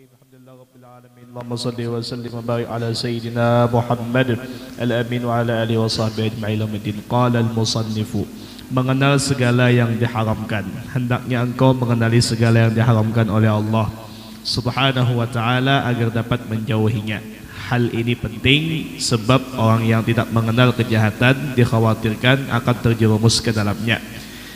Bismillahirrahmanirrahim. Alhamdulillah Rabbil Alamin. Allahumma salli wa sallim wa barik ala Sayyidina Muhammad al-Amin wa ala alihi wa sahbihi ajma'in ilmuddin. Qala al-musannifu, mengenal segala yang diharamkan. Hendaknya engkau mengenali segala yang diharamkan oleh Allah Subhanahu wa ta'ala agar dapat menjauhinya. Hal ini penting sebab orang yang tidak mengenal kejahatan dikhawatirkan akan terjerumus ke dalamnya.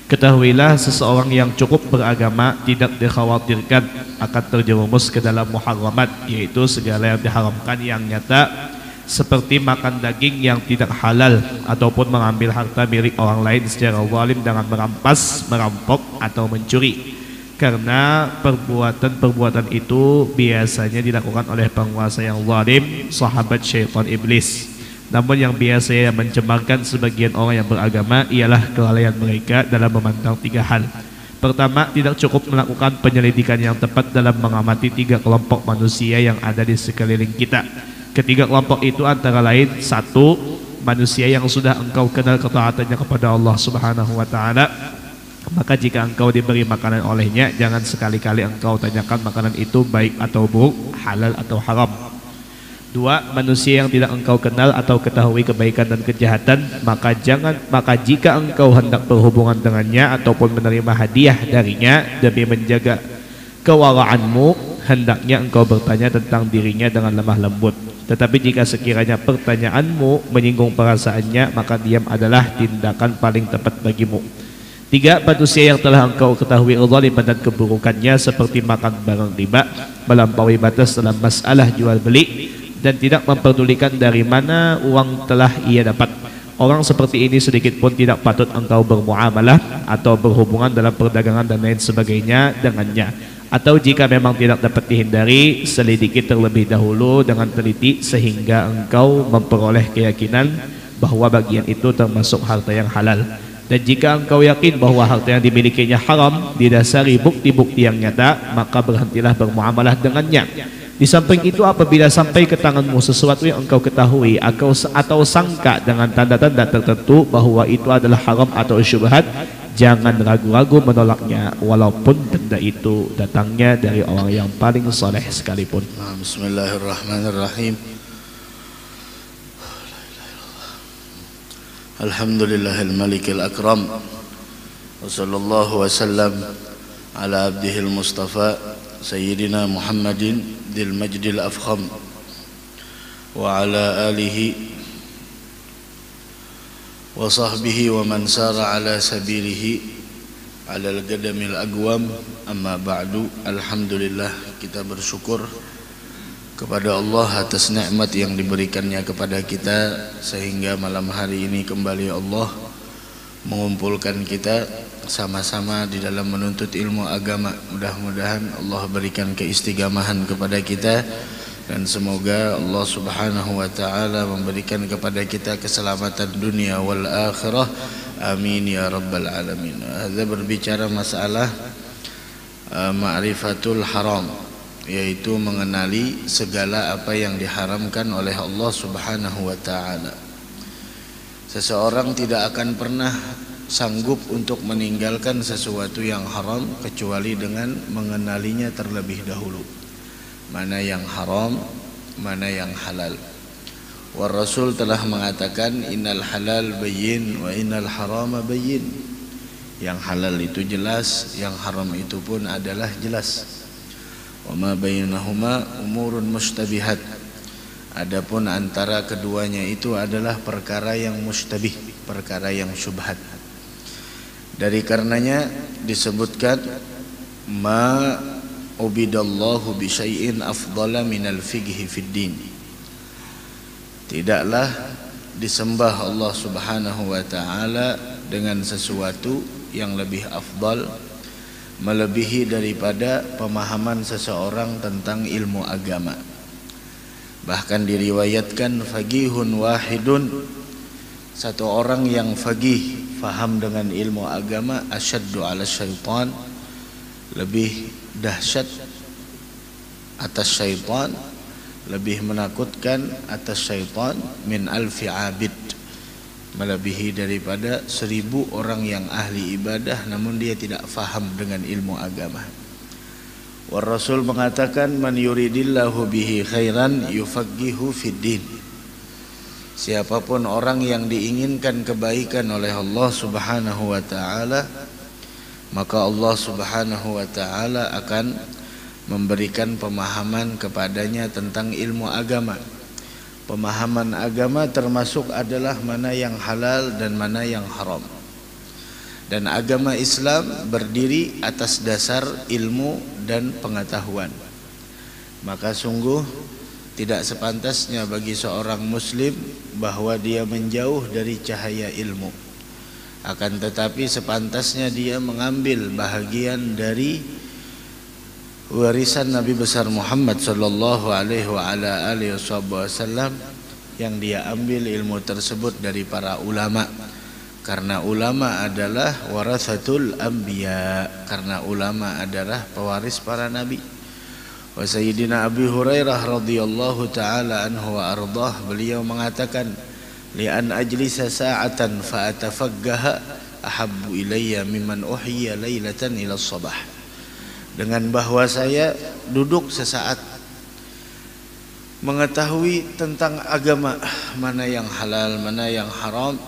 Ketahuilah, seseorang yang cukup beragama tidak dikhawatirkan akan terjerumus ke dalam muharramat, yaitu segala yang diharamkan yang nyata, seperti makan daging yang tidak halal ataupun mengambil harta milik orang lain secara zalim dengan merampas, merampok atau mencuri. Karena perbuatan-perbuatan itu biasanya dilakukan oleh penguasa yang zalim, sahabat syaitan iblis. Namun yang biasa mencemarkan sebagian orang yang beragama ialah kelalaian mereka dalam memandang tiga hal. Pertama, tidak cukup melakukan penyelidikan yang tepat dalam mengamati tiga kelompok manusia yang ada di sekeliling kita. Ketiga kelompok itu antara lain: satu, manusia yang sudah engkau kenal ketaatannya kepada Allah Subhanahu wa ta'ala, maka jika engkau diberi makanan olehnya, jangan sekali-kali engkau tanyakan makanan itu baik atau buruk, halal atau haram. Dua, manusia yang tidak engkau kenal atau ketahui kebaikan dan kejahatan, maka jika engkau hendak berhubungan dengannya ataupun menerima hadiah darinya demi menjaga kewaraanmu, hendaknya engkau bertanya tentang dirinya dengan lemah lembut. Tetapi jika sekiranya pertanyaanmu menyinggung perasaannya, maka diam adalah tindakan paling tepat bagimu. Tiga, manusia yang telah engkau ketahui kezaliman dan keburukannya seperti makan barang riba, melampaui batas dalam masalah jual beli, dan tidak memperdulikan dari mana uang telah ia dapat. Orang seperti ini sedikit pun tidak patut engkau bermuamalah atau berhubungan dalam perdagangan dan lain sebagainya dengannya. Atau jika memang tidak dapat dihindari, selidiki terlebih dahulu dengan teliti sehingga engkau memperoleh keyakinan bahwa bagian itu termasuk harta yang halal. Dan jika engkau yakin bahwa harta yang dimilikinya haram didasari bukti-bukti yang nyata, maka berhentilah bermuamalah dengannya. Di samping itu, apabila sampai ke tanganmu sesuatu yang engkau ketahui atau sangka dengan tanda-tanda tertentu bahwa itu adalah haram atau syubhat, jangan ragu-ragu menolaknya walaupun benda itu datangnya dari orang yang paling saleh sekalipun. Bismillahirrahmanirrahim. Alhamdulillahil malikil akram, wa sallallahu wasallam ala abdihil mustafa sayyidina Muhammadin dil majdil afkham wa ala alihi wa sahbihi wa man sara ala sabilihi ala al-qadamil aqwam. Amma ba'du. Alhamdulillah, kita bersyukur kepada Allah atas nikmat yang diberikannya kepada kita sehingga malam hari ini kembali Allah mengumpulkan kita sama-sama di dalam menuntut ilmu agama. Mudah-mudahan Allah berikan keistiqamahan kepada kita dan semoga Allah Subhanahu wa ta'ala memberikan kepada kita keselamatan dunia wal akhirah. Amin ya rabbal alamin. Hadza berbicara masalah ma'rifatul haram, yaitu mengenali segala apa yang diharamkan oleh Allah Subhanahu wa ta'ala. Seseorang tidak akan pernah sanggup untuk meninggalkan sesuatu yang haram kecuali dengan mengenalinya terlebih dahulu. Mana yang haram, mana yang halal. Wa Rasul telah mengatakan, innal halal bayyin wa innal harama bayyin. Yang halal itu jelas, yang haram itu pun adalah jelas. Wa ma bainahuma umurun mushtabihat. Adapun antara keduanya itu adalah perkara yang mustabih, perkara yang syubhat. Dari karenanya disebutkan ma ubidallahu bi syai'in afdala minal fiqhi fid din. Tidaklah disembah Allah Subhanahu wa ta'ala dengan sesuatu yang lebih afdal, melebihi daripada pemahaman seseorang tentang ilmu agama. Bahkan diriwayatkan faqihun wahidun, satu orang yang faqih, faham dengan ilmu agama, asyaddu ala syaitan, lebih dahsyat atas syaitan, lebih menakutkan atas syaitan min alfi abid, melebihi daripada 1000 orang yang ahli ibadah namun dia tidak faham dengan ilmu agama. Wa Rasul mengatakan man yuridillahu bihi khairan yufaqihu fid din. Siapapun orang yang diinginkan kebaikan oleh Allah Subhanahu wa taala, maka Allah Subhanahu wa taala akan memberikan pemahaman kepadanya tentang ilmu agama. Pemahaman agama termasuk adalah mana yang halal dan mana yang haram. Dan agama Islam berdiri atas dasar ilmu dan pengetahuan. Maka sungguh tidak sepantasnya bagi seorang muslim bahwa dia menjauh dari cahaya ilmu. Akan tetapi sepantasnya dia mengambil bahagian dari warisan Nabi besar Muhammad sallallahu alaihi wasallam yang dia ambil ilmu tersebut dari para ulama. Karena ulama adalah warathatul anbiya, karena ulama adalah pewaris para nabi. Wa Sayyidina Abi Hurairah radhiyallahu taala anhu wa ardah, beliau mengatakan, li an ajlisa sa'atan fa atafaqaha ahabbu ilayya mimman uhyiya lailatan ila sabah. Dengan bahwa saya duduk sesaat mengetahui tentang agama, mana yang halal, mana yang haram,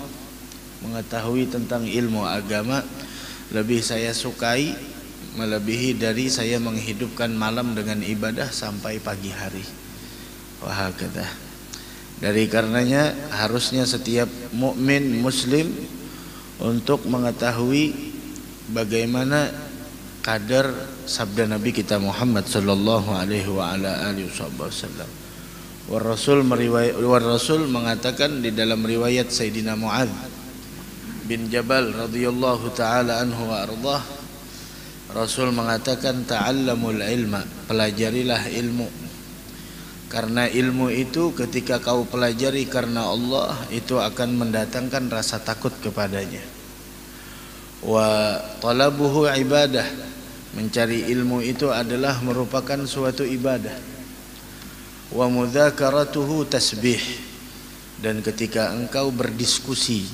mengetahui tentang ilmu agama, lebih saya sukai melebihi dari saya menghidupkan malam dengan ibadah sampai pagi hari. Wahakata. Dari karenanya harusnya setiap mukmin muslim untuk mengetahui bagaimana kadar sabda Nabi kita Muhammad sallallahu alaihi wasallam. War Rasul mengatakan di dalam riwayat Sayyidina Mu'adz bin Jabal radhiyallahu taala anhu wa ardah, Rasul mengatakan ta'allamul ilma, pelajarilah ilmu. Karena ilmu itu ketika kau pelajari karena Allah, itu akan mendatangkan rasa takut kepadanya. Wa talabuhu ibadah, mencari ilmu itu adalah merupakan suatu ibadah. Wa mudzakaratuhu tasbih, dan ketika engkau berdiskusi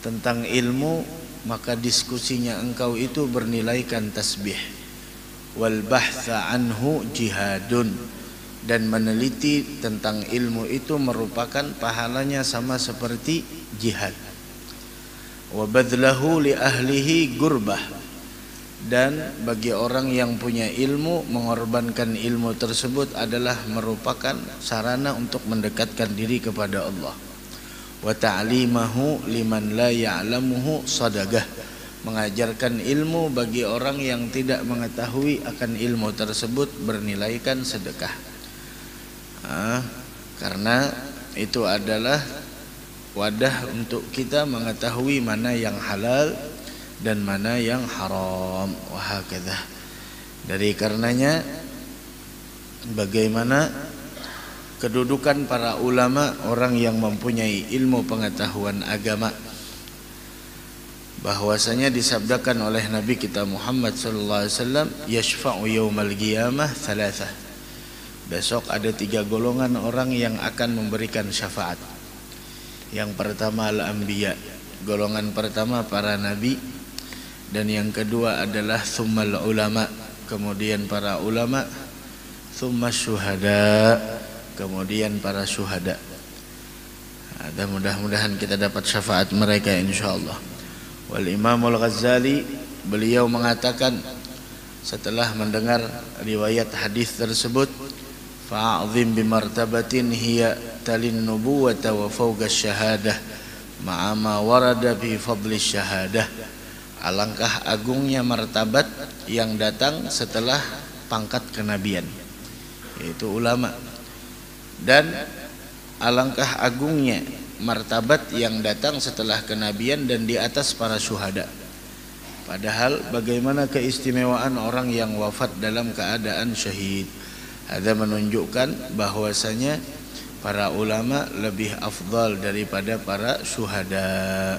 tentang ilmu, maka diskusinya engkau itu bernilaikan tasbih. Wal bahtha anhu jihadun, dan meneliti tentang ilmu itu merupakan pahalanya sama seperti jihad. Wa badlahu li ahlihi gurbah, dan bagi orang yang punya ilmu, mengorbankan ilmu tersebut adalah merupakan sarana untuk mendekatkan diri kepada Allah. Wa ta'limahu liman la ya'lamuhu sadaqah, mengajarkan ilmu bagi orang yang tidak mengetahui akan ilmu tersebut bernilaikan sedekah. Karena itu adalah wadah untuk kita mengetahui mana yang halal dan mana yang haram. Wahakadzah. Dari karenanya bagaimana kedudukan para ulama, orang yang mempunyai ilmu pengetahuan agama, bahwasanya disabdakan oleh Nabi kita Muhammad sallallahu alaihi wasallam, yashfa'u yaumal qiyamah thalathah. Besok ada 3 golongan orang yang akan memberikan syafaat. Yang pertama al-anbiya, golongan pertama para nabi, dan yang kedua adalah tsummal ulama, kemudian para ulama, tsumma syuhada, kemudian para syuhada. Dan mudah-mudahan kita dapat syafaat mereka insyaallah. Wal Imam Al-Ghazali, beliau mengatakan setelah mendengar riwayat hadis tersebut, fa'azim bimartabatin hiya talin nubuwata wa fawqa syahadah ma'a ma warada fi fadli syahadah. Alangkah agungnya martabat yang datang setelah pangkat kenabian, yaitu ulama. Dan alangkah agungnya martabat yang datang setelah kenabian dan di atas para syuhada. Padahal bagaimana keistimewaan orang yang wafat dalam keadaan syahid. Ada menunjukkan bahwasanya para ulama lebih afdal daripada para syuhada.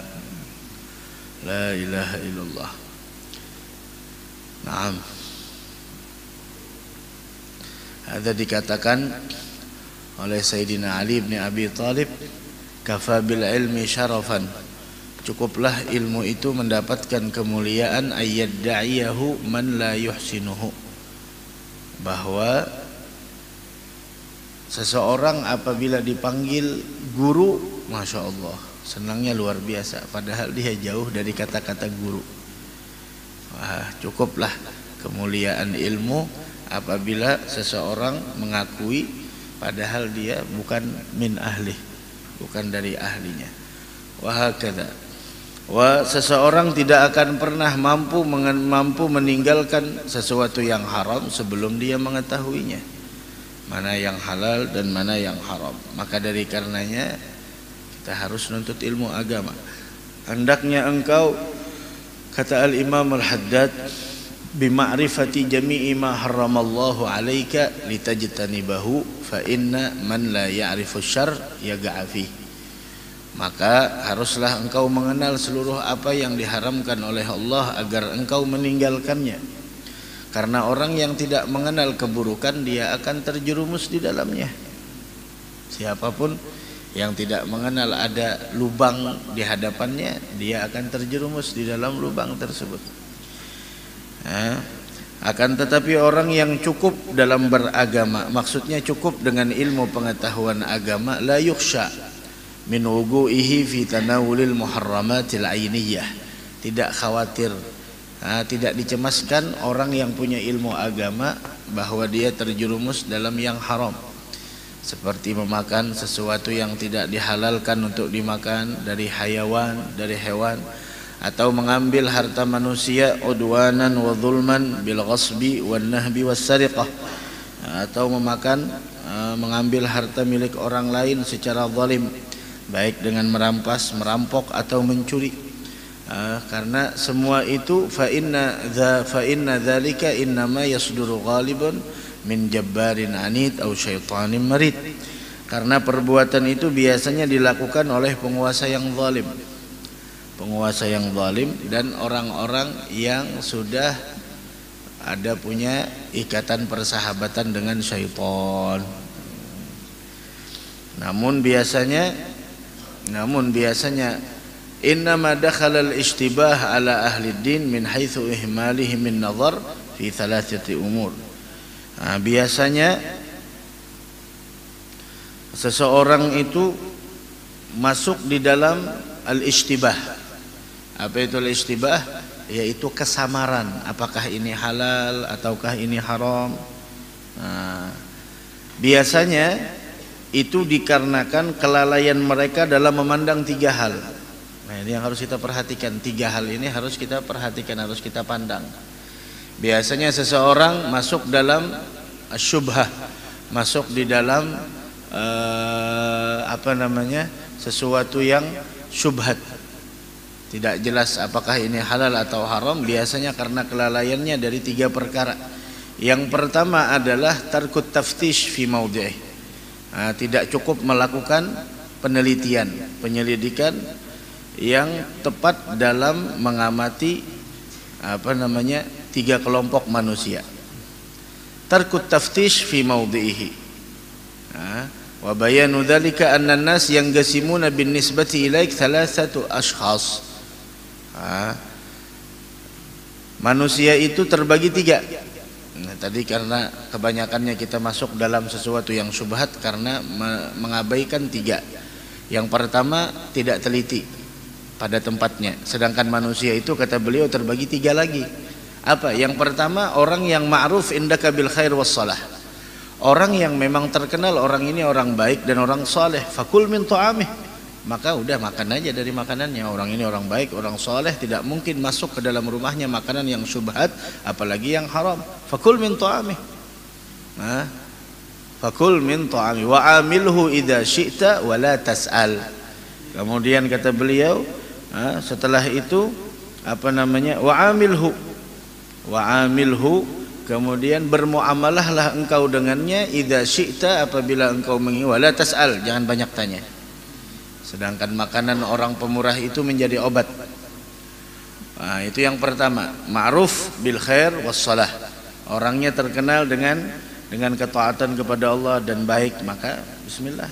La ilaha illallah. Naam. Ada dikatakan oleh Sayyidina Ali bin Abi Thalib, kafa bil ilmi syarafan, cukuplah ilmu itu mendapatkan kemuliaan, ayyadda'iyahu man la yuhsinuhu, bahwa seseorang apabila dipanggil guru, Masya Allah, senangnya luar biasa, padahal dia jauh dari kata-kata guru. Wah, cukuplah kemuliaan ilmu apabila seseorang mengakui padahal dia bukan min ahli, bukan dari ahlinya. Wahakadha. Seseorang tidak akan pernah mampu meninggalkan sesuatu yang haram sebelum dia mengetahuinya, mana yang halal dan mana yang haram. Maka dari karenanya kita harus menuntut ilmu agama. Hendaknya engkau, kata Al-Imam Al-Haddad, bima'rifati jami'i ma haramallahu alaika litajtanibahu fa inna man la ya'rifu syarr yaga'a fihi. Maka haruslah engkau mengenal seluruh apa yang diharamkan oleh Allah agar engkau meninggalkannya. Karena orang yang tidak mengenal keburukan, dia akan terjerumus di dalamnya. Siapapun yang tidak mengenal ada lubang di hadapannya, dia akan terjerumus di dalam lubang tersebut. Akan tetapi orang yang cukup dalam beragama, maksudnya cukup dengan ilmu pengetahuan agama, la yukhsha min wugu'ihi fi tanawulil muharramatil ainiyah, tidak khawatir, tidak dicemaskan orang yang punya ilmu agama bahwa dia terjerumus dalam yang haram, seperti memakan sesuatu yang tidak dihalalkan untuk dimakan dari hewan, atau mengambil harta manusia udwanan wa zulman bil ghasbi wan nahbi was sariqah, atau mengambil harta milik orang lain secara zalim, baik dengan merampas, merampok atau mencuri. Karena semua itu fa inna dzalika innama yasduru ghalibun min jabbarin anid aw syaitanin marid. Karena perbuatan itu biasanya dilakukan oleh penguasa yang zalim dan orang-orang yang sudah ada punya ikatan persahabatan dengan syaitan. Namun biasanya innama dakhala al-ishtibah ala ahli din min haitsu ihmalihi min nazar fi thalathati umur. Biasanya seseorang itu masuk di dalam al-ishtibah. Apa itu al-ishtibah? Yaitu kesamaran, apakah ini halal ataukah ini haram. Biasanya itu dikarenakan kelalaian mereka dalam memandang tiga hal. Nah, ini yang harus kita perhatikan. Tiga hal ini harus kita perhatikan, harus kita pandang. Biasanya seseorang masuk dalam syubhah, masuk di dalam sesuatu yang syubhat, tidak jelas apakah ini halal atau haram. Biasanya karena kelalaiannya dari tiga perkara. Yang pertama adalah tarkut taftish fi maudhi'i. Tidak cukup melakukan penyelidikan yang tepat dalam mengamati tiga kelompok manusia. Tarkut taftish fi maudhi'ihi. Wa bayanu dzalika anna an-nas yanqasimuna bin nisbati ilaik thalathatu ashkhas. Manusia itu terbagi tiga. Nah, tadi karena kebanyakannya kita masuk dalam sesuatu yang syubhat karena mengabaikan tiga. Yang pertama, tidak teliti pada tempatnya. Sedangkan manusia itu, kata beliau, terbagi tiga lagi. Apa? Yang pertama, orang yang ma'ruf indaka bil khair was salah. Orang yang memang terkenal orang ini orang baik dan orang saleh. Fakul min ta'amih. Maka udah makan aja dari makanannya. Orang ini orang baik, orang soleh, tidak mungkin masuk ke dalam rumahnya makanan yang syubhat, apalagi yang haram. Fakul min ta'amih. Fakul min ta'amih wa amilhu idza syi'ta wa la tas'al. Kemudian kata beliau, setelah itu wa amilhu, kemudian bermuamalahlah engkau dengannya idza syi'ta, apabila engkau wa la tas'al, jangan banyak tanya. Sedangkan makanan orang pemurah itu menjadi obat. Itu yang pertama, ma'ruf bil khair was salah. Orangnya terkenal dengan ketaatan kepada Allah dan baik, maka bismillah,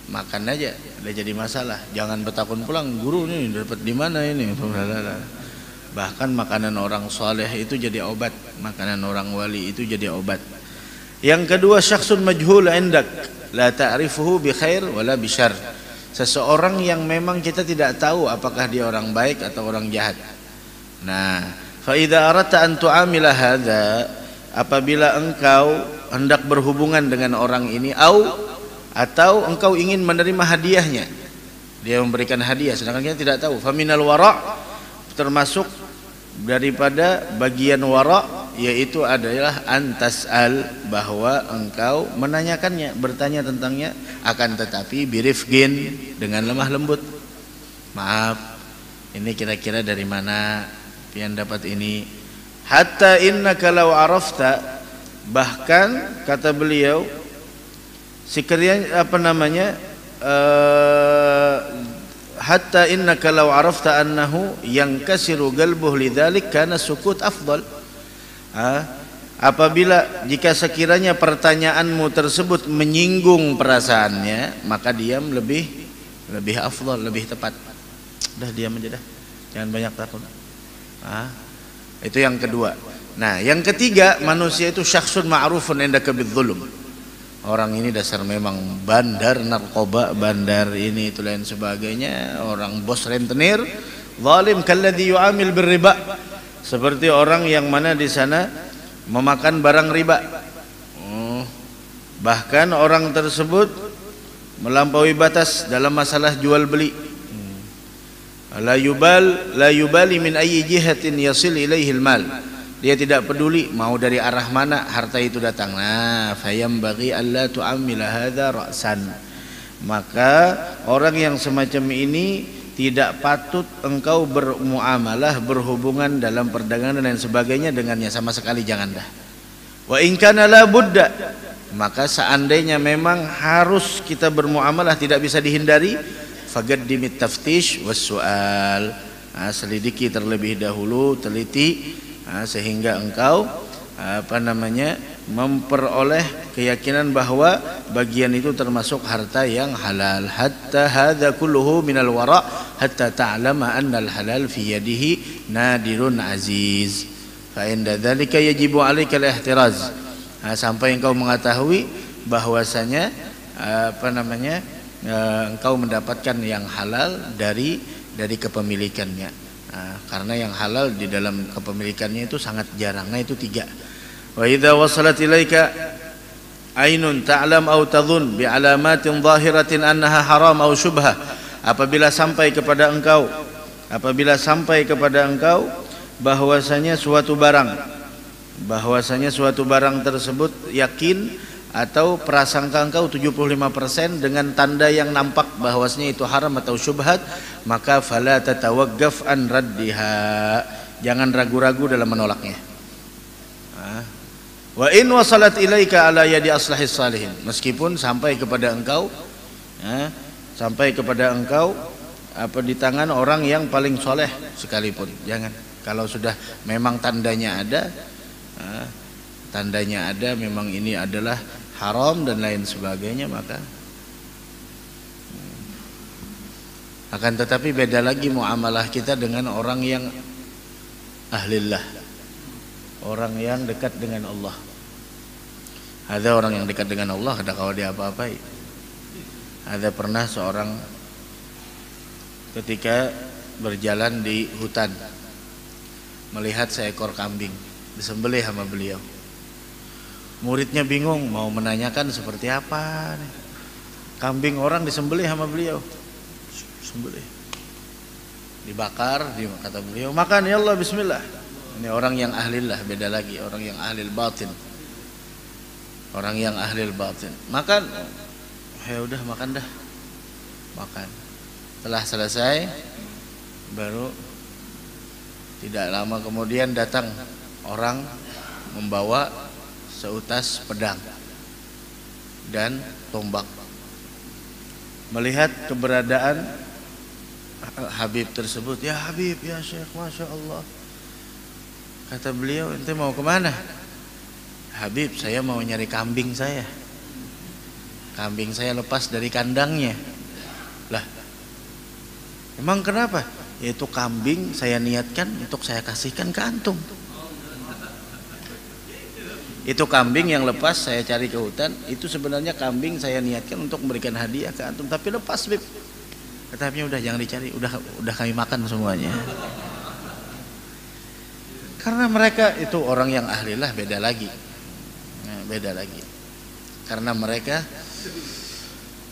makan aja, tidak jadi masalah. Jangan bertakun pulang, guru ini dapat di mana ini. Bahkan makanan orang saleh itu jadi obat, makanan orang wali itu jadi obat. Yang kedua, syakhsun majhul indak, la ta'rifuhu bi khair wala bi syarr. Seseorang yang memang kita tidak tahu apakah dia orang baik atau orang jahat. Nah, fa idza aradta an tu'amila hadza, apabila engkau hendak berhubungan dengan orang ini, atau engkau ingin menerima hadiahnya, dia memberikan hadiah sedangkan kita tidak tahu, faminal wara', termasuk daripada bagian wara', yaitu adalah antas'al, bahwa engkau menanyakannya, bertanya tentangnya, akan tetapi birifgin, dengan lemah lembut. Maaf, ini kira-kira dari mana pian dapat ini? Hatta innaka law arafta, bahkan kata beliau, sekiranya hatta innaka law arafta annahu yankasiru qalbuhu lidzalik kana sukut afdal. Apabila jika sekiranya pertanyaanmu tersebut menyinggung perasaannya, maka diam lebih afdal, lebih tepat. Udah diam aja dah, jangan banyak takut. Itu yang kedua. Nah, yang ketiga, manusia itu syakhsun ma'rufun indaka bidzulm. Orang ini dasar memang bandar narkoba, bandar ini itu lain sebagainya, orang bos rentenir, zalim kalladzi yu'amil birriba, seperti orang yang mana di sana memakan barang riba. Bahkan orang tersebut melampaui batas dalam masalah jual beli. La yubali min ayyi jihatin yasil ilaihi al-mal. Dia tidak peduli mau dari arah mana harta itu datang. Nah, fayambaghi alla tu'ammila hadza ra'san. Maka orang yang semacam ini tidak patut engkau bermuamalah, berhubungan dalam perdagangan dan sebagainya dengannya, sama sekali jangan dah. Wa in kana la budda, maka seandainya memang harus kita bermuamalah, tidak bisa dihindari, faqaddimit taftish was su'al. Selidiki terlebih dahulu, teliti, sehingga engkau memperoleh keyakinan bahwa bagian itu termasuk harta yang halal. Hatta hadza kulluhu minal wara' hatta ta'lama anna al-halal fi yadihi nadirun aziz. Fa inda dzalika yajibu 'alaika al-ihtiraz. Sampai engkau mengetahui bahwasanya engkau mendapatkan yang halal dari kepemilikannya. Karena yang halal di dalam kepemilikannya itu sangat jarang. Nah, itu tiga. Wa idza wasalat ilaika ainun ta'lam aw tadhun bi alamatin zahiratin annaha haram aw syubhah. Apabila sampai kepada engkau bahwasanya suatu barang tersebut yakin atau prasangka engkau 75% dengan tanda yang nampak bahwasanya itu haram atau syubhat, maka fala tatawaqqaf an raddiha, jangan ragu-ragu dalam menolaknya. Wa in wasalat ilaika ala yadi aslahis salihin, meskipun sampai kepada engkau di tangan orang yang paling soleh sekalipun, jangan. Kalau sudah memang tandanya ada memang ini adalah haram dan lain sebagainya, maka akan tetapi beda lagi muamalah kita dengan orang yang ahlillah, orang yang dekat dengan Allah. Ada orang yang dekat dengan Allah, ada kalau dia apa-apai. Ada pernah seorang ketika berjalan di hutan melihat seekor kambing disembelih sama beliau. Muridnya bingung mau menanyakan seperti apa nih. Kambing orang disembelih sama beliau, sembelih, dibakar, kata beliau makan ya Allah bismillah. Ini orang yang ahlillah, beda lagi orang yang ahlil batin. Orang yang ahlil batin makan, ya udah makan dah, makan. Setelah selesai, baru tidak lama kemudian datang orang membawa seutas pedang dan tombak. Melihat keberadaan Habib tersebut, ya Habib, ya Syekh, Masya Allah. Kata beliau, ente mau kemana? Habib, saya mau nyari kambing saya. Kambing saya lepas dari kandangnya. Lah, emang kenapa? Yaitu kambing saya niatkan untuk saya kasihkan ke antum. Itu kambing yang lepas saya cari ke hutan, itu sebenarnya kambing saya niatkan untuk memberikan hadiah ke antum, tapi lepas Bib. Kata Habibnya, udah jangan dicari, udah kami makan semuanya. Karena mereka itu orang yang ahlilah beda lagi. Nah, beda lagi. Karena mereka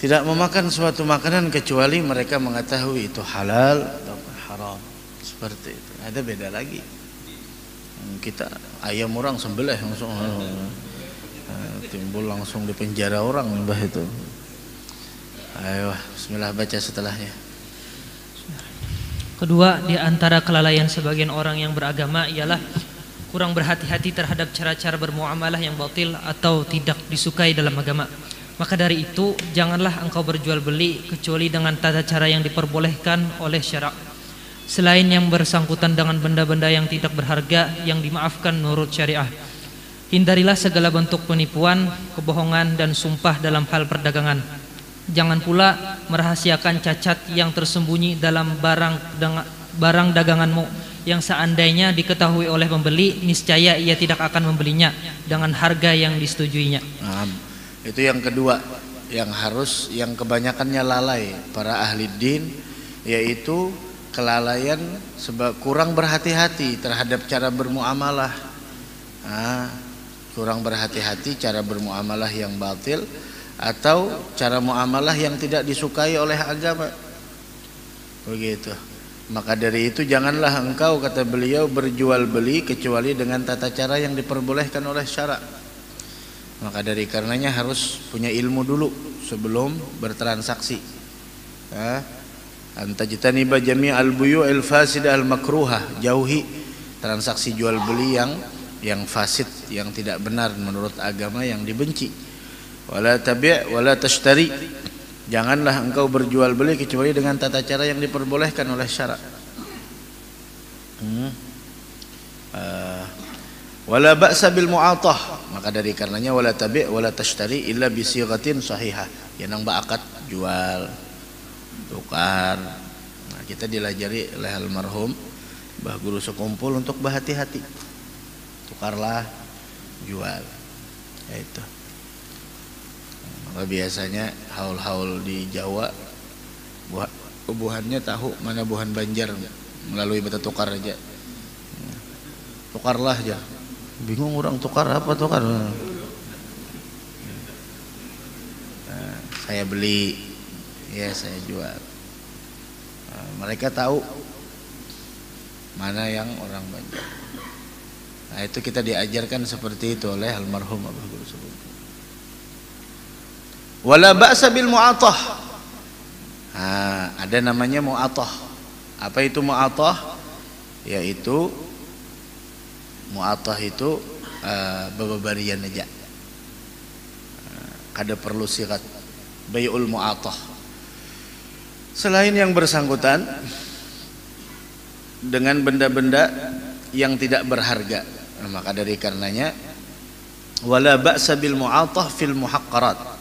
tidak memakan suatu makanan kecuali mereka mengetahui itu halal atau haram. Seperti itu. Ada beda lagi. Kita ayam orang sembelih langsung timbul langsung di penjara orang mbah itu. Ayo, bismillah baca setelahnya. Kedua, di antara kelalaian sebagian orang yang beragama ialah kurang berhati-hati terhadap cara-cara bermuamalah yang batil atau tidak disukai dalam agama. Maka dari itu, janganlah engkau berjual beli kecuali dengan tata cara yang diperbolehkan oleh syarak. Selain yang bersangkutan dengan benda-benda yang tidak berharga yang dimaafkan menurut syariah. Hindarilah segala bentuk penipuan, kebohongan dan sumpah dalam hal perdagangan. Jangan pula merahasiakan cacat yang tersembunyi dalam barang daganganmu yang seandainya diketahui oleh pembeli, niscaya ia tidak akan membelinya dengan harga yang disetujuinya. Nah, itu yang kedua yang kebanyakannya lalai para ahli din, yaitu kelalaian sebab kurang berhati-hati terhadap cara bermuamalah. Nah, kurang berhati-hati cara bermuamalah yang batil atau cara muamalah yang tidak disukai oleh agama. Begitu. Maka dari itu janganlah engkau, kata beliau, berjual beli kecuali dengan tata cara yang diperbolehkan oleh syarak. Maka dari karenanya harus punya ilmu dulu sebelum bertransaksi. Antajtaniba jami'al buyu'il fasidah al makruhah, jauhi transaksi jual beli yang fasid, yang tidak benar menurut agama, yang dibenci. Wala tabi' wala tashtari, janganlah engkau berjual beli kecuali dengan tata cara yang diperbolehkan oleh syarak. Wala ba'sa bil mu'atah, maka dari karenanya wala tabi' wala tashtari illa bi sighatin sahihah, yang ba'akad jual tukar. Nah, kita dilajari oleh almarhum Mbah Guru sekumpul untuk berhati-hati. Tukarlah, jual. Ya itu. Maka biasanya haul-haul di Jawa buahannya tahu mana buahan Banjar melalui bata tukar aja. Tukarlah aja. Bingung orang tukar apa tukar. Nah, saya beli, ya saya jual. Nah, mereka tahu mana yang orang Banjar. Nah, itu kita diajarkan seperti itu oleh almarhum Abah Guru Sekumpul. Wala ba'sa bil mu'atah. Ada namanya mu'atah. Apa itu mu'atah? Yaitu mu'atah itu bababarian aja. Kada perlu sirat bai'ul mu'atah. Selain yang bersangkutan dengan benda-benda yang tidak berharga. Maka dari karenanya wala ba'sa bil mu'atah fil muhaqqarat,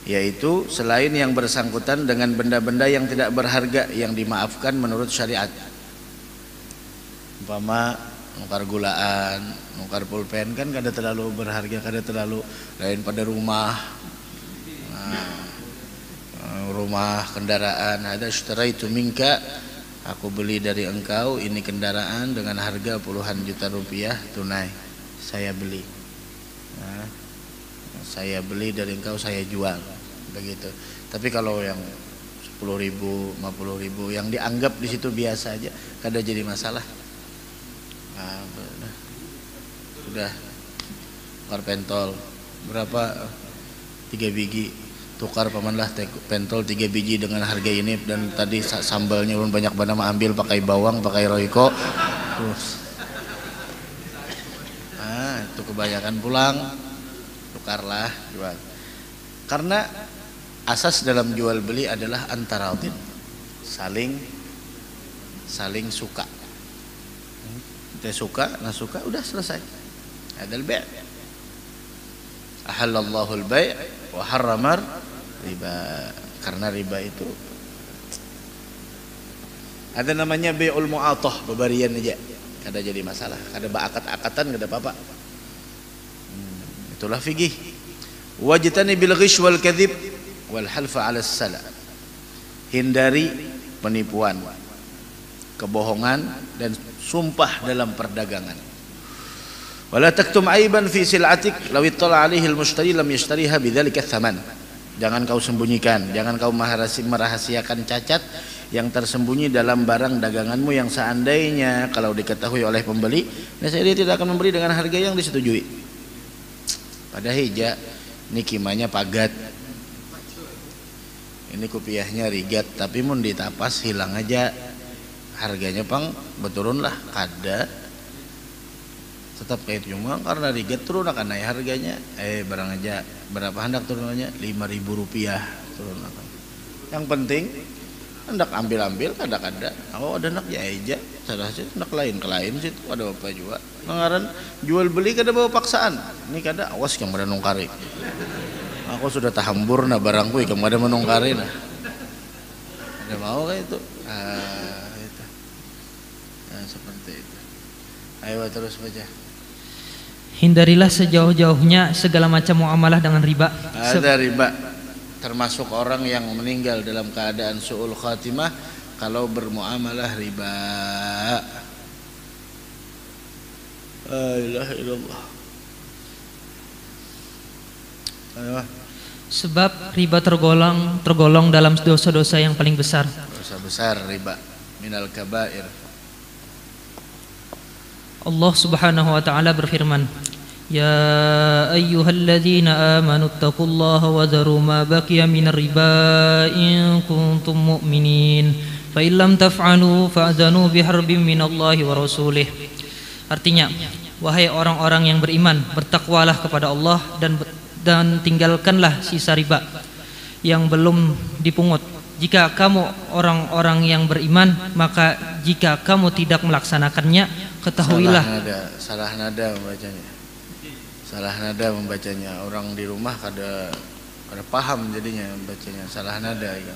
yaitu selain yang bersangkutan dengan benda-benda yang tidak berharga yang dimaafkan menurut syariat. Umpama nukar gulaan, nukar pulpen kan kada terlalu berharga, kada terlalu lain pada rumah. Rumah, kendaraan, ada sytaraitu minka, aku beli dari engkau ini kendaraan dengan harga puluhan juta rupiah tunai, saya beli. Saya beli dari engkau, saya jual, begitu. Tapi kalau yang 10.000, 50.000 yang dianggap di situ biasa aja, kada jadi masalah. Sudah tukar pentol berapa? 3 biji, tukar pamanlah pentol 3 biji dengan harga ini, dan tadi sambalnya ulun banyak banget ambil, pakai bawang, pakai royco, terus itu kebanyakan pulang. Tukarlah, jual. Karena asas dalam jual beli adalah antaradin, saling suka. Kita suka, nah suka, udah selesai. Adal bai'. Ahallallahu al-bai' wa harramar riba. Karena riba itu ada namanya bai'ul mu'atah, babarian aja. Kada jadi masalah, kada ba'akat-akatan, kada apa-apa. Itulah fikih. Wajtanibil ghish wal kadhib wal halfa 'ala as-sala. Hindari penipuan, kebohongan dan sumpah dalam perdagangan. Wala taktum aiban fi sil'atik law ittala 'alaihi al-mushtari lam yashtariha bidzalika tsaman. Jangan kau sembunyikan, jangan kau merahasiakan cacat yang tersembunyi dalam barang daganganmu yang seandainya kalau diketahui oleh pembeli, nescaya dia tidak akan membeli dengan harga yang disetujui. Pada hija, ini kimanya pagat, ini kopiahnya rigat, tapi mun ditapas hilang aja harganya pang beturun lah kada. Tetap kayak cuma karena rigat turun akan naik harganya. Barang aja berapa hendak turunannya? 5.000 rupiah turun akan. Yang penting hendak ambil kada. Oh ada nak ya aja, salah sih hendak lain ke lain situ ada apa juga. Nangaran jual beli kada bawa paksaan. Ini kada awas yang ada nungkari. Aku sudah tahambur na barangku yang ada menungkari nah. Ada mau kayak itu. Itu. Nah, seperti itu. Ayo terus baca. Hindarilah sejauh-jauhnya segala macam muamalah dengan riba. Ada riba, termasuk orang yang meninggal dalam keadaan su'ul khatimah kalau bermuamalah riba. La ilaha illallah. Ayo. Sebab riba tergolong dalam dosa-dosa yang paling besar. Dosa besar riba, minal kabair. Allah Subhanahu wa taala berfirman, "Ya ayyuhalladzina amanu taqullaha wa dharu ma baqiya minar riba in kuntum mu'minin. Fa in lam taf'alu fa'dhanu biharbin minallahi wa rasulih." Artinya, wahai orang-orang yang beriman, bertakwalah kepada Allah dan tinggalkanlah sisa riba yang belum dipungut. Jika kamu orang-orang yang beriman, maka jika kamu tidak melaksanakannya, ketahuilah. Salah nada membacanya. Orang di rumah kada paham jadinya membacanya. Salah nada ya.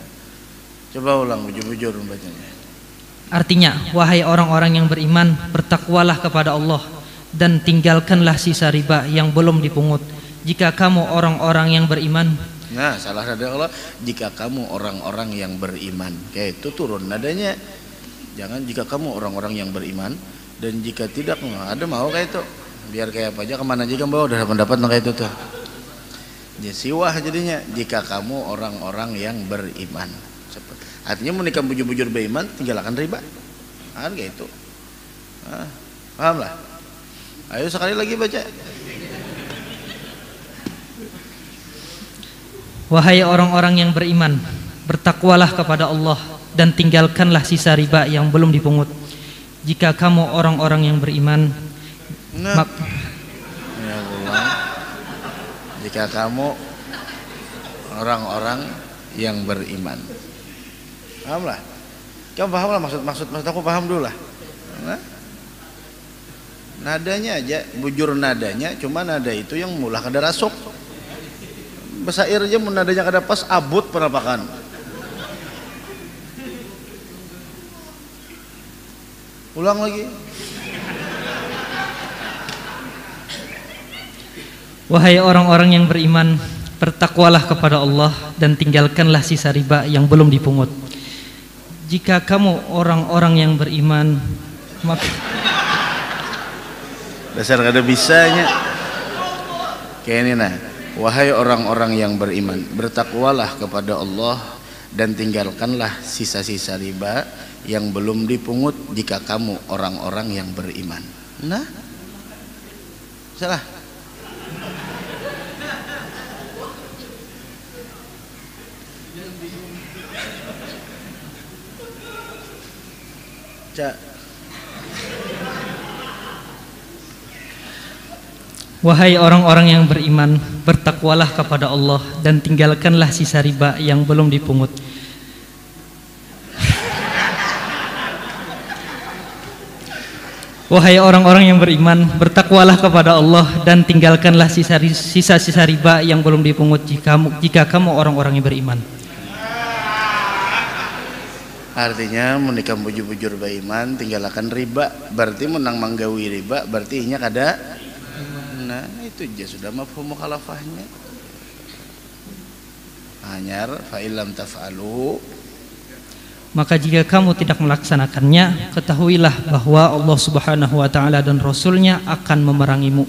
Coba ulang bujur-bujur membacanya. Artinya, wahai orang-orang yang beriman, bertakwalah kepada Allah dan tinggalkanlah sisa riba yang belum dipungut. Jika kamu orang-orang yang beriman. Nah, salah nada Allah. Jika kamu orang-orang yang beriman, kayak itu turun nadanya. Jangan jika kamu orang-orang yang beriman. Dan jika tidak, ada mau kayak itu. Biar kayak apa aja kemana aja kan bawa udah pendapat kayak itu tuh. Jadi siwah jadinya. Jika kamu orang-orang yang beriman. Artinya menikah bujur-bujur beriman, tinggalkan riba. Kan kayak itu. Paham lah. Ayo sekali lagi baca. Wahai orang-orang yang beriman, bertakwalah kepada Allah dan tinggalkanlah sisa riba yang belum dipungut. Jika kamu orang-orang yang beriman, ya Allah. Jika kamu orang-orang yang beriman, paham lah. Kamu paham lah maksud aku paham dulu lah. Nah, nadanya aja, bujur nadanya, cuma nada itu yang mulah kada rasuk. Besair aja mun nadanya kada pas abut penampakan. Ulang lagi. Wahai orang-orang yang beriman, bertakwalah kepada Allah dan tinggalkanlah sisa riba yang belum dipungut. Jika kamu orang-orang yang beriman, maka dasar kada bisanya. Kayak ini nah. Wahai orang-orang yang beriman, bertakwalah kepada Allah dan tinggalkanlah sisa-sisa riba yang belum dipungut jika kamu orang-orang yang beriman. Nah, salah. Wahai orang-orang yang beriman, bertakwalah kepada Allah dan tinggalkanlah sisa riba yang belum dipungut. Wahai orang-orang yang beriman, bertakwalah kepada Allah dan tinggalkanlah sisa-sisa riba yang belum dipungut jika kamu orang-orang yang beriman. Artinya menikah bujur-bujur beriman, tinggalkan riba. Berarti menang manggawi riba, berarti inya kada Nah, itu aja sudah mafhum mukhalafahnya. Anyar fa illam taf'alu, maka jika kamu tidak melaksanakannya, ketahuilah bahwa Allah Subhanahu wa taala dan Rasulnya akan memerangimu.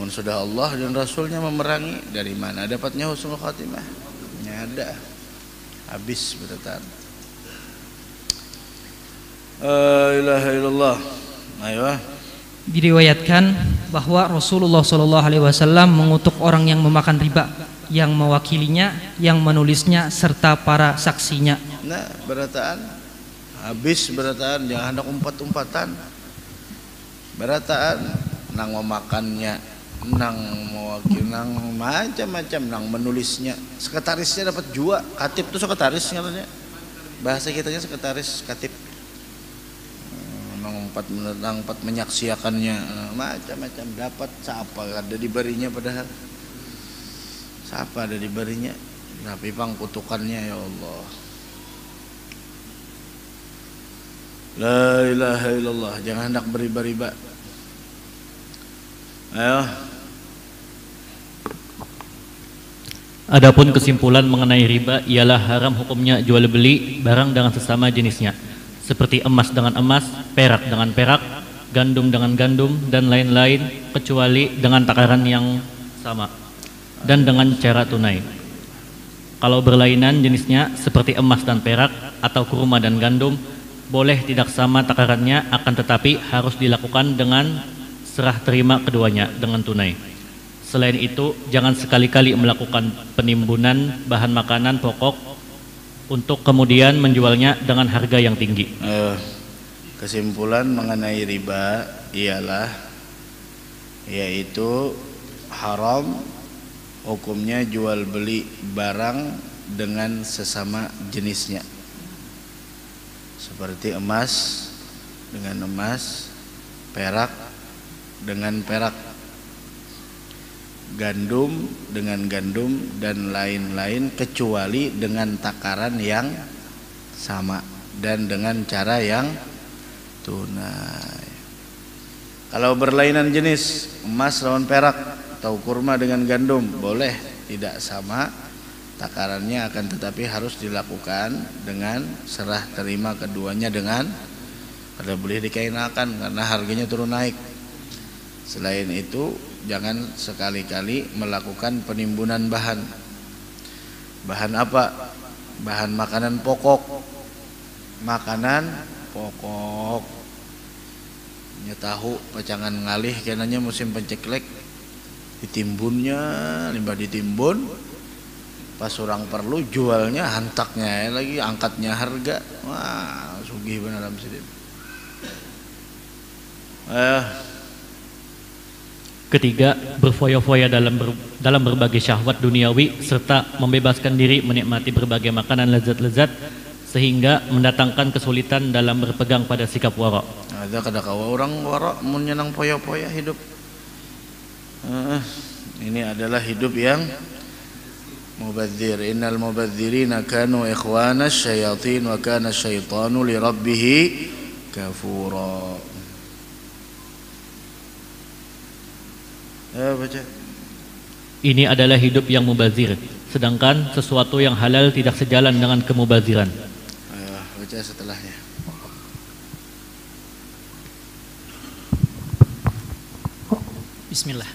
mun sudah Allah dan Rasulnya memerangi, dari mana dapatnya husnul khatimah? Nyada. Habis beratan. La ilaha illallah. Ayo. Diriwayatkan bahwa Rasulullah SAW mengutuk orang yang memakan riba, yang mewakilinya, yang menulisnya, serta para saksinya. Nah, berataan habis berataan, jangan hendak umpat-umpatan. Berataan nang memakannya, nang mewakil, nang macam-macam, nang menulisnya. Sekretarisnya dapat jua, katib itu sekretaris katanya. Bahasa kitanya sekretaris, katib. Nang empat menyaksiakannya, macam-macam dapat. Siapa ada di barinya, padahal siapa ada di barinya, tapi pang kutukannya. Ya Allah, la ilaha illallah. Jangan hendak beriba-riba. Ayo. Adapun kesimpulan mengenai riba ialah haram hukumnya jual beli barang dengan sesama jenisnya, seperti emas dengan emas, perak dengan perak, gandum dengan gandum, dan lain-lain, kecuali dengan takaran yang sama dan dengan cara tunai. Kalau berlainan jenisnya seperti emas dan perak atau kurma dan gandum, boleh tidak sama takarannya, akan tetapi harus dilakukan dengan serah terima keduanya dengan tunai. Selain itu, jangan sekali-kali melakukan penimbunan bahan makanan pokok untuk kemudian menjualnya dengan harga yang tinggi. Kesimpulan mengenai riba ialah yaitu haram hukumnya jual beli barang dengan sesama jenisnya, seperti emas dengan emas, perak dengan perak, gandum dengan gandum, dan lain-lain, kecuali dengan takaran yang sama dan dengan cara yang tunai. Kalau berlainan jenis, emas lawan perak atau kurma dengan gandum, boleh tidak sama takarannya, akan tetapi harus dilakukan dengan serah terima keduanya dengan kada boleh dikainakan karena harganya turun naik. Selain itu, jangan sekali-kali melakukan penimbunan bahan. Bahan apa? Bahan makanan pokok. Makanan pokok. Nya tahu pacangan ngalih kenanya musim penceklek, ditimbunnya, limbah ditimbun, pas orang perlu jualnya hantaknya lagi, angkatnya harga. Wah, sugih benar dalam sidin. Ketiga, berfoya-foya dalam berbagai syahwat duniawi serta membebaskan diri menikmati berbagai makanan lezat-lezat sehingga mendatangkan kesulitan dalam berpegang pada sikap wara. Ada kada kawa orang wara mun nyenang foya-foya hidup. Ini adalah hidup yang mubadzir. Innal mubadzirina kanu ikhwana syayatin wa kana syaitanu li rabbih kafura. Baca. Ini adalah hidup yang mubazir, sedangkan sesuatu yang halal tidak sejalan dengan kemubaziran. Baca setelahnya. Bismillah.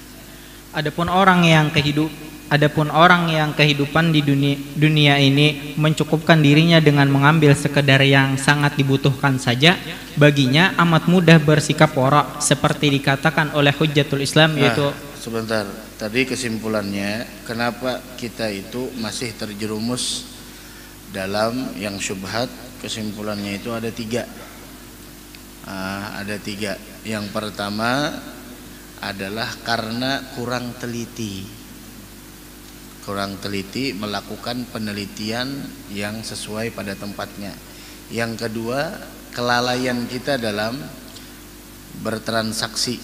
Adapun orang yang kehidupan di dunia ini mencukupkan dirinya dengan mengambil sekedar yang sangat dibutuhkan saja, baginya amat mudah bersikap wara, seperti dikatakan oleh Hujjatul Islam, yaitu sebentar, tadi kesimpulannya kenapa kita itu masih terjerumus dalam yang syubhat. Kesimpulannya itu ada tiga. Ada tiga. Yang pertama adalah karena kurang teliti melakukan penelitian yang sesuai pada tempatnya. Yang kedua, kelalaian kita dalam bertransaksi,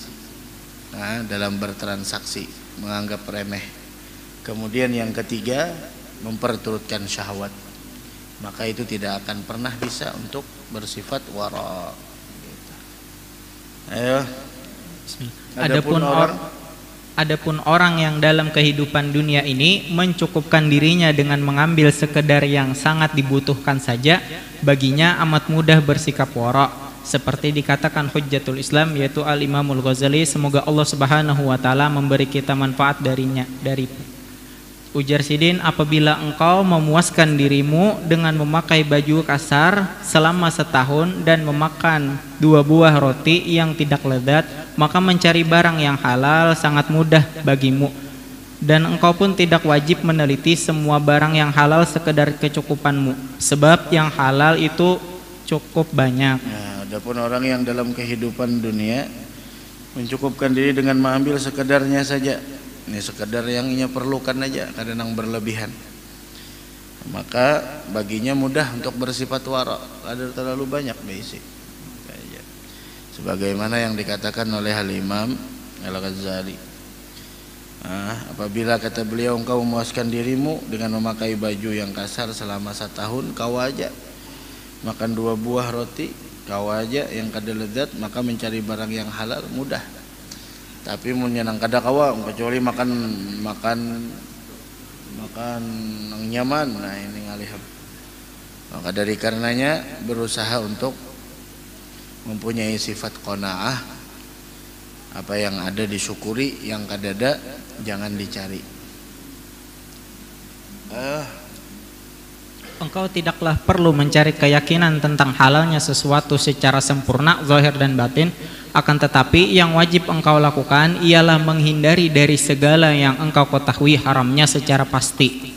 menganggap remeh. Kemudian yang ketiga, memperturutkan syahwat. Maka itu tidak akan pernah bisa untuk bersifat wara. Ayo. Adapun Adapun orang yang dalam kehidupan dunia ini mencukupkan dirinya dengan mengambil sekedar yang sangat dibutuhkan saja, baginya amat mudah bersikap wara', seperti dikatakan Hujjatul Islam yaitu Al-Imamul Ghazali, semoga Allah Subhanahu wa taala memberi kita manfaat darinya. Ujar Sidin, apabila engkau memuaskan dirimu dengan memakai baju kasar selama setahun dan memakan 2 buah roti yang tidak lezat, maka mencari barang yang halal sangat mudah bagimu. Dan engkau pun tidak wajib meneliti semua barang yang halal sekedar kecukupanmu, sebab yang halal itu cukup banyak. Nah, adapun orang yang dalam kehidupan dunia mencukupkan diri dengan mengambil sekedarnya saja, ini sekedar yang ia perlukan aja, kadang berlebihan, maka baginya mudah untuk bersifat wara', ada terlalu banyak basic. Sebagaimana yang dikatakan oleh Al-Imam Al-Ghazali, apabila kata beliau engkau memuaskan dirimu dengan memakai baju yang kasar selama 1 tahun, kau aja makan 2 buah roti, kau aja yang kada lezat, maka mencari barang yang halal mudah. Tapi menyenang kada kawa kecuali makan yang nyaman. Nah ini ngaliham. Maka dari karenanya berusaha untuk mempunyai sifat qanaah, apa yang ada disyukuri, yang kadada jangan dicari. Engkau tidaklah perlu mencari keyakinan tentang halalnya sesuatu secara sempurna, zahir dan batin. Akan tetapi yang wajib engkau lakukan ialah menghindari dari segala yang engkau ketahui haramnya secara pasti,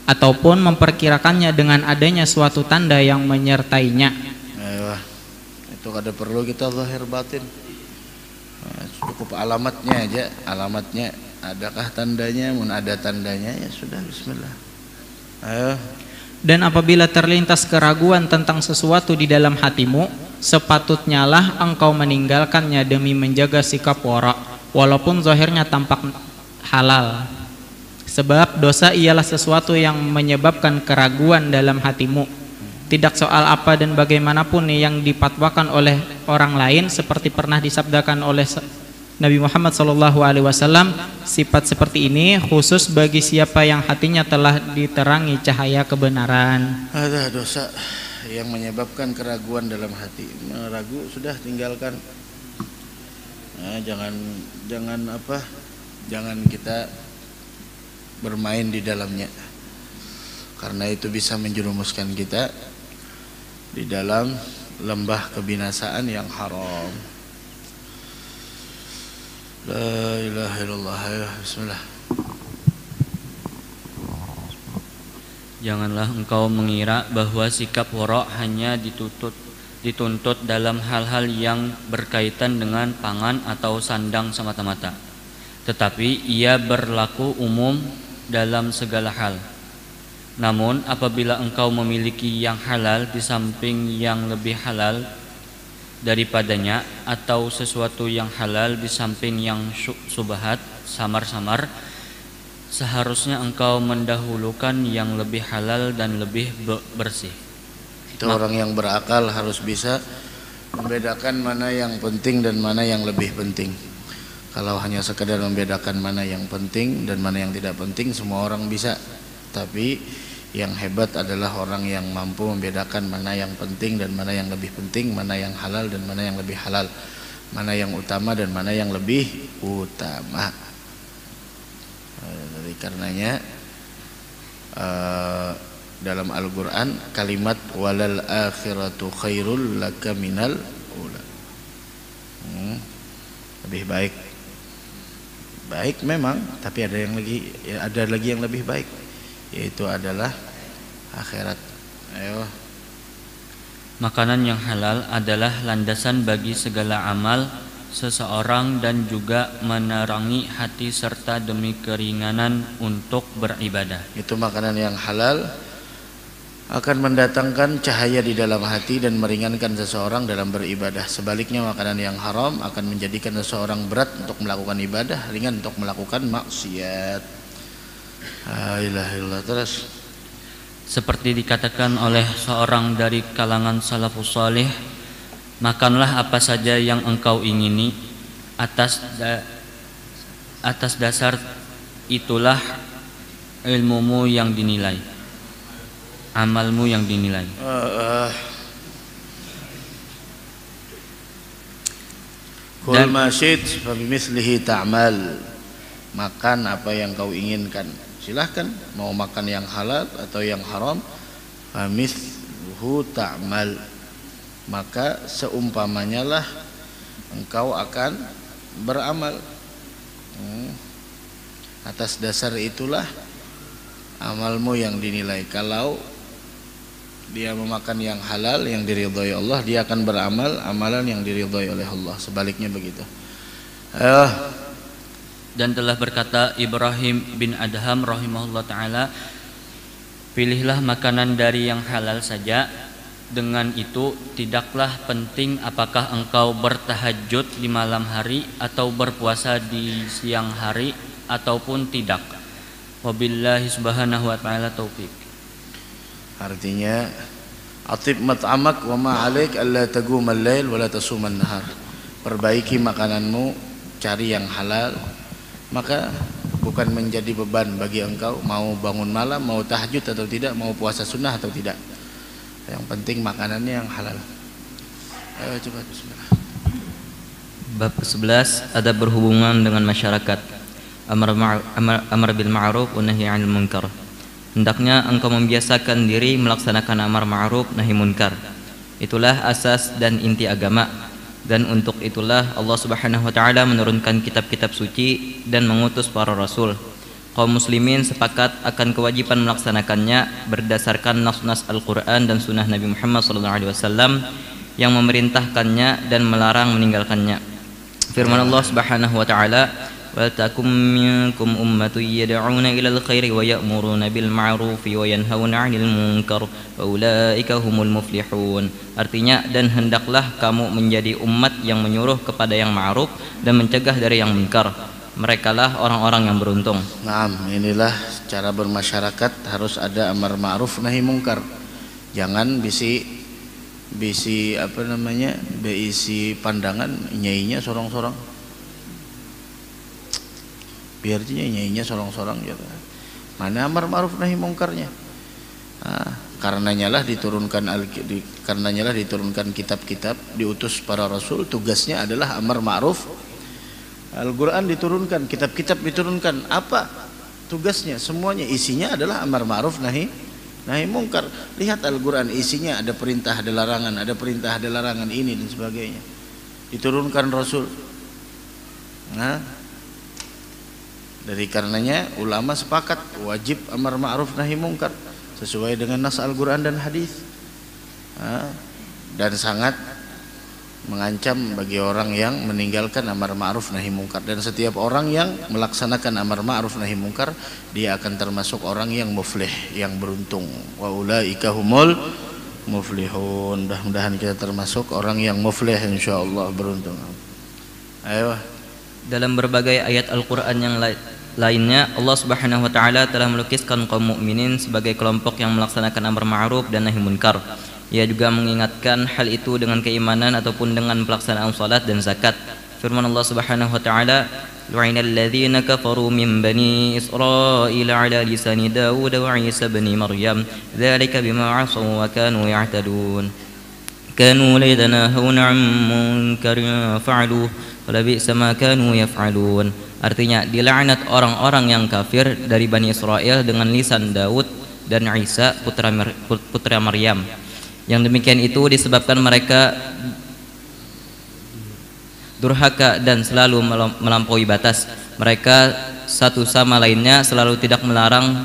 ataupun memperkirakannya dengan adanya suatu tanda yang menyertainya. Itu kada perlu kita zahir batin, cukup alamatnya aja. Alamatnya adakah tandanya? Mun ada tandanya ya sudah, bismillah. Dan apabila terlintas keraguan tentang sesuatu di dalam hatimu, sepatutnya lah engkau meninggalkannya demi menjaga sikap wara', walaupun zahirnya tampak halal. Sebab dosa ialah sesuatu yang menyebabkan keraguan dalam hatimu. Tidak soal apa dan bagaimanapun yang dipatwakan oleh orang lain, seperti pernah disabdakan oleh Nabi Muhammad SAW, sifat seperti ini khusus bagi siapa yang hatinya telah diterangi cahaya kebenaran. Ada dosa yang menyebabkan keraguan dalam hati. Ragu sudah tinggalkan. Nah, jangan kita bermain di dalamnya, karena itu bisa menjerumuskan kita di dalam lembah kebinasaan yang haram. La ilaha illallah. Bismillah. Janganlah engkau mengira bahwa sikap wara' hanya dituntut dalam hal-hal yang berkaitan dengan pangan atau sandang semata-mata, tetapi ia berlaku umum dalam segala hal. Namun apabila engkau memiliki yang halal di samping yang lebih halal daripadanya, atau sesuatu yang halal di samping yang subhat, samar-samar, seharusnya engkau mendahulukan yang lebih halal dan lebih bersih. Itu orang yang berakal harus bisa membedakan mana yang penting dan mana yang lebih penting. Kalau hanya sekedar membedakan mana yang penting dan mana yang tidak penting, semua orang bisa. Tapi yang hebat adalah orang yang mampu membedakan mana yang penting dan mana yang lebih penting, mana yang halal dan mana yang lebih halal, mana yang utama dan mana yang lebih utama. Dari karenanya dalam Al-Quran kalimat walal akhiratu khairul laka minal ula, lebih baik memang, tapi ada lagi yang lebih baik, yaitu adalah akhirat. Ayo. Makanan yang halal adalah landasan bagi segala amal seseorang dan juga menerangi hati serta demi keringanan untuk beribadah. Itu makanan yang halal akan mendatangkan cahaya di dalam hati dan meringankan seseorang dalam beribadah. Sebaliknya makanan yang haram akan menjadikan seseorang berat untuk melakukan ibadah, ringan untuk melakukan maksiat. La ilaha illallah. Terus seperti dikatakan oleh seorang dari kalangan salafus salih, makanlah apa saja yang engkau ingini Atas dasar itulah ilmumu yang dinilai, amalmu yang dinilai. Kul ma syi'ta fa bimithlihi ta'mal. Makan apa yang kau inginkan. Silahkan mau makan yang halal atau yang haram. Fa mithluhu ta'mal. Maka seumpamanya lah engkau akan beramal. Atas dasar itulah amalmu yang dinilai. Kalau dia memakan yang halal yang diridhai Allah, dia akan beramal amalan yang diridhai oleh Allah. Sebaliknya begitu. Dan telah berkata Ibrahim bin Adham rahimahullah ta'ala, pilihlah makanan dari yang halal saja. Dengan itu tidaklah penting apakah engkau bertahajud di malam hari atau berpuasa di siang hari ataupun tidak. Wabillahi subhanahu wa ta'ala taufik. Artinya atib mat'amak wa ma 'alaik alla tagumal lail wa la tasuman nahar. Perbaiki makananmu, cari yang halal, maka bukan menjadi beban bagi engkau mau bangun malam, mau tahajud atau tidak, mau puasa sunnah atau tidak. Yang penting makanannya yang halal. Ayo coba bismillah. Bab ke-11 adab berhubungan dengan masyarakat. Amar bil ma'ruf wa nahi 'anil munkar. Hendaknya engkau membiasakan diri melaksanakan amar ma'ruf nahi munkar. Itulah asas dan inti agama. Dan untuk itulah Allah Subhanahu wa taala menurunkan kitab-kitab suci dan mengutus para rasul. Kaum muslimin sepakat akan kewajiban melaksanakannya berdasarkan nas-nas Al-Qur'an dan sunnah Nabi Muhammad SAW yang memerintahkannya dan melarang meninggalkannya. Firman Allah Subhanahu wa taala, وَلْتَكُمْ مِنْكُمْ أُمَّةٌ يَدْعُونَ إِلَى الْخَيْرِ وَيَأْمُرُونَ بِالْمَعْرُوفِ وَيَنْهَوْنَ عَنِ الْمُنْكَرِ وَأُولَئِكَ هُمُ الْمُفْلِحُونَ. Artinya, dan hendaklah kamu menjadi umat yang menyuruh kepada yang ma'ruf dan mencegah dari yang munkar. Merekalah orang-orang yang beruntung. Nah, inilah cara bermasyarakat, harus ada amar ma'ruf nahi munkar. Jangan bisi pandangan nyainya sorong-sorong. Biarnya nyainya sorong-sorong gitu. Mana amar ma'ruf nahi mungkarnya? Karenanya lah diturunkan kitab-kitab, diutus para rasul, tugasnya adalah amar ma'ruf. Al-Quran diturunkan, kitab-kitab diturunkan, apa tugasnya? Semuanya isinya adalah amar ma'ruf nahi mungkar. Lihat Al-Quran isinya ada perintah, ada larangan, ada perintah, ada larangan ini dan sebagainya. Diturunkan rasul. Dari karenanya ulama sepakat wajib amar ma'ruf nahi mungkar sesuai dengan nas Al-Quran dan hadis. Dan sangat mengancam bagi orang yang meninggalkan amar ma'ruf nahi mungkar. Dan setiap orang yang melaksanakan amar ma'ruf nahi mungkar, dia akan termasuk orang yang muflih, yang beruntung. Wa ulaika humul muflihun. Mudah-mudahan kita termasuk orang yang muflih, insyaallah beruntung. Ayo. Dalam berbagai ayat Al-Quran yang lainnya, Allah Subhanahu wa taala telah melukiskan kaum mukminin sebagai kelompok yang melaksanakan amar ma'ruf dan nahi munkar. Ia juga mengingatkan hal itu dengan keimanan ataupun dengan pelaksanaan salat dan zakat. Firman Allah Subhanahu wa taala, "Lu'inal ladzina kafaru min bani Israil 'ala lisani Daud wa Isa ibn Maryam, dzalika bima 'asaw wa kanu ya'tadun. Kanu la yatanahawna 'an munkarin fa'aluhu wa labi'sa ma kanu yaf'alun." Artinya, dilaknat orang-orang yang kafir dari Bani Israel dengan lisan Daud dan Isa putra Maryam. Yang demikian itu disebabkan mereka durhaka dan selalu melampaui batas. Mereka satu sama lainnya selalu tidak melarang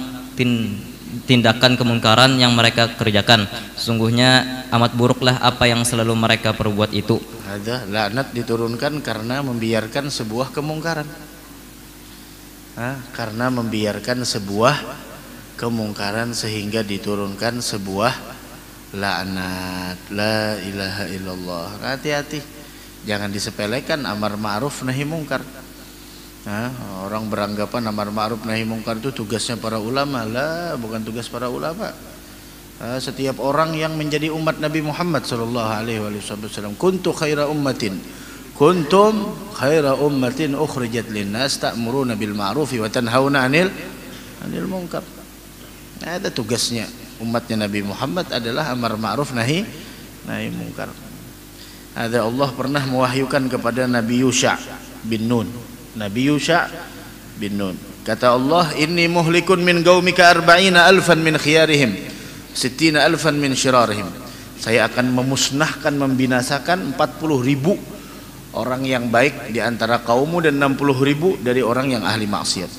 tindakan kemungkaran yang mereka kerjakan. Sesungguhnya amat buruklah apa yang selalu mereka perbuat itu. Ada laknat diturunkan karena membiarkan sebuah kemungkaran. Karena membiarkan sebuah kemungkaran sehingga diturunkan sebuah laknat. La ilaha illallah. Hati-hati, jangan disepelekan amar ma'ruf nahi mungkar. Orang beranggapan amar ma'ruf nahi mungkar itu tugasnya para ulama. Lah, bukan tugas para ulama. Setiap orang yang menjadi umat Nabi Muhammad sallallahu alaihi wasallam, kuntu khaira ummatin kuntum khaira ummatin ukhrijat linnas ta'muruna bil ma'rufi wa tanhauna 'anil munkar. Nah, itu tugasnya umatnya Nabi Muhammad adalah amar ma'ruf nahi munkar. Ada Allah pernah mewahyukan kepada Nabi Yusha bin Nun. Nabi Yusha bin Nun. Kata Allah, inni muhlikun min qaumika 40,000 min khiyarihim 60,000 min syirarihim. Saya akan memusnahkan, membinasakan 40,000 orang yang baik di antara kaummu dan 60,000 dari orang yang ahli maksiat.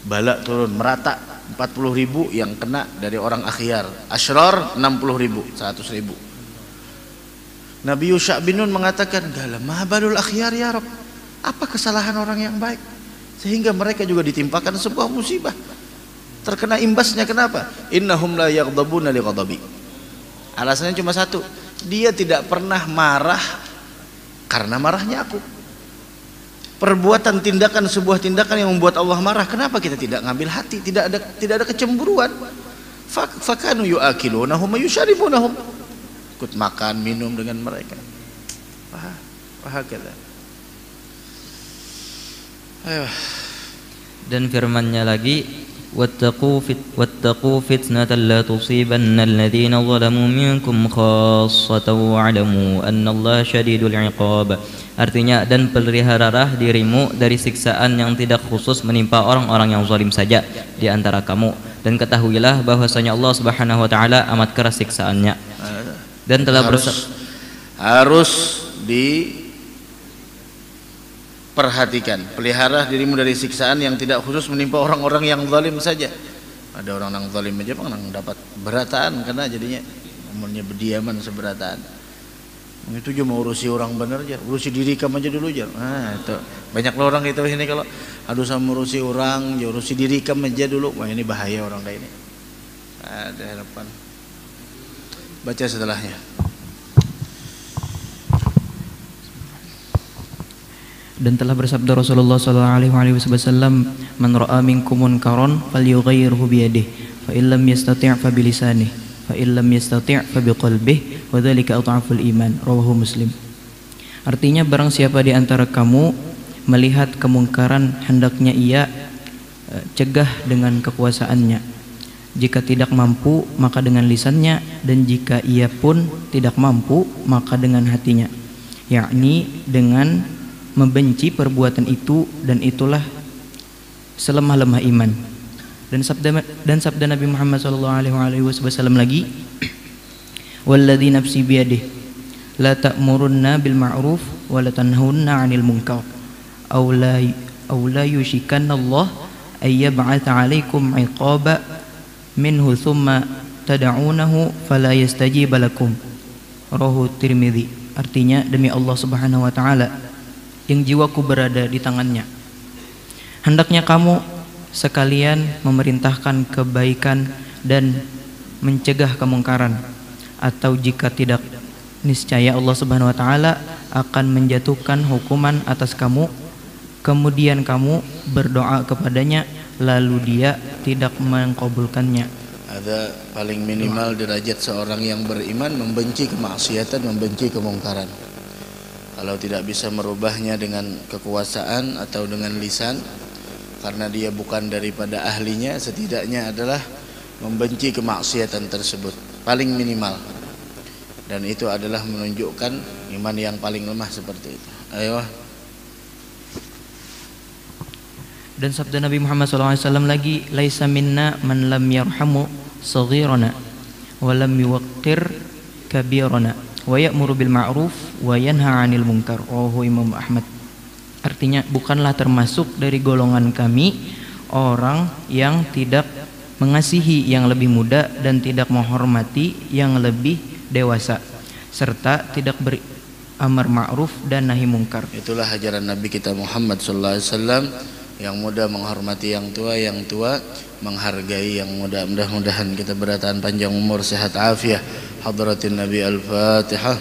Bala turun merata, 40,000 yang kena dari orang akhyar. Asyrar 60,000, 100,000. Nabi Yusha bin Nun mengatakan, "Gala ma balul akhyar ya Rabb?" Apa kesalahan orang yang baik sehingga mereka juga ditimpakan sebuah musibah, terkena imbasnya? Kenapa? Innahum la yaghdabuna li ghadabi. Alasannya cuma satu, dia tidak pernah marah karena marahnya aku. Perbuatan, tindakan, sebuah tindakan yang membuat Allah marah, kenapa kita tidak ngambil hati? Tidak ada kecemburuan. Fakanu yu'akilunahum yusyaribunahum. Ikut makan, minum dengan mereka. Paham kata. Ayo. Dan firman-Nya lagi, wattaqu fitnatan la tusibanna alladhina zalamu minkum khassatan wa'lamu annallaha syadidul 'iqab. Artinya, dan peliharalah dirimu dari siksaan yang tidak khusus menimpa orang-orang yang zalim saja di antara kamu, dan ketahuilah bahwasanya Allah Subhanahu wa taala amat keras siksaannya. Dan telah harus diperhatikan, pelihara dirimu dari siksaan yang tidak khusus menimpa orang-orang yang zalim saja. Ada orang yang zalim aja memang dapat berataan, karena jadinya umurnya berdiaman seberataan. Itu juga mau urusi orang bener aja, urusi diri kamu aja dulu aja. Nah, itu banyak orang itu ini kalau aduh sama urusi orang, ya urusi diri kamu aja dulu. Wah, ini bahaya orang kayak ini. Ada harapan. Baca setelahnya. Dan telah bersabda Rasulullah SAW, "Man ra'a minkum munkaran falyughayyirhu biyadihi, fa illam yastati' fa bilisanihi, fa illam yastati' fa biqalbihi, wa dzalika adhaful iman." Rawahu Muslim. Artinya, barang siapa di antara kamu melihat kemungkaran, hendaknya ia cegah dengan kekuasaannya. Jika tidak mampu, maka dengan lisannya, dan jika ia pun tidak mampu, maka dengan hatinya, yakni dengan membenci perbuatan itu, dan itulah selemah-lemah iman. Dan sabda Nabi Muhammad SAW lagi, "Walladzi nafsi biyadihi la ta'murunna bil ma'ruf wa la tanhunna 'anil munkar aw la yushikanna Allah ay yab'atha 'alaikum 'iqaba minhu thumma tad'unahu fala yastajib lakum." Rawahu Tirmidzi. Artinya, demi Allah Subhanahu wa taala yang jiwaku berada di tangannya, hendaknya kamu sekalian memerintahkan kebaikan dan mencegah kemungkaran, atau jika tidak, niscaya Allah Subhanahu wa taala akan menjatuhkan hukuman atas kamu, kemudian kamu berdoa kepadanya, lalu dia tidak mengabulkannya. Ada paling minimal derajat seorang yang beriman membenci kemaksiatan, membenci kemungkaran. Kalau tidak bisa merubahnya dengan kekuasaan atau dengan lisan, karena dia bukan daripada ahlinya, setidaknya adalah membenci kemaksiatan tersebut, paling minimal. Dan itu adalah menunjukkan iman yang paling lemah seperti itu. Ayo. Dan sabda Nabi Muhammad SAW lagi, "Laisa minna man lam yarhamu saghirana wa lam yuwaqqir kabirana wa ya'muru bil ma'ruf wa yanha 'anil munkar." Rawahu Imam Ahmad. Artinya, bukanlah termasuk dari golongan kami orang yang tidak mengasihi yang lebih muda dan tidak menghormati yang lebih dewasa, serta tidak beramar ma'ruf dan nahi munkar. Itulah ajaran Nabi kita Muhammad SAW, yang muda menghormati yang tua menghargai yang muda. Mudah-mudahan kita bertahan panjang umur, sehat afiah. Hadratin Nabi, Al-Fatihah.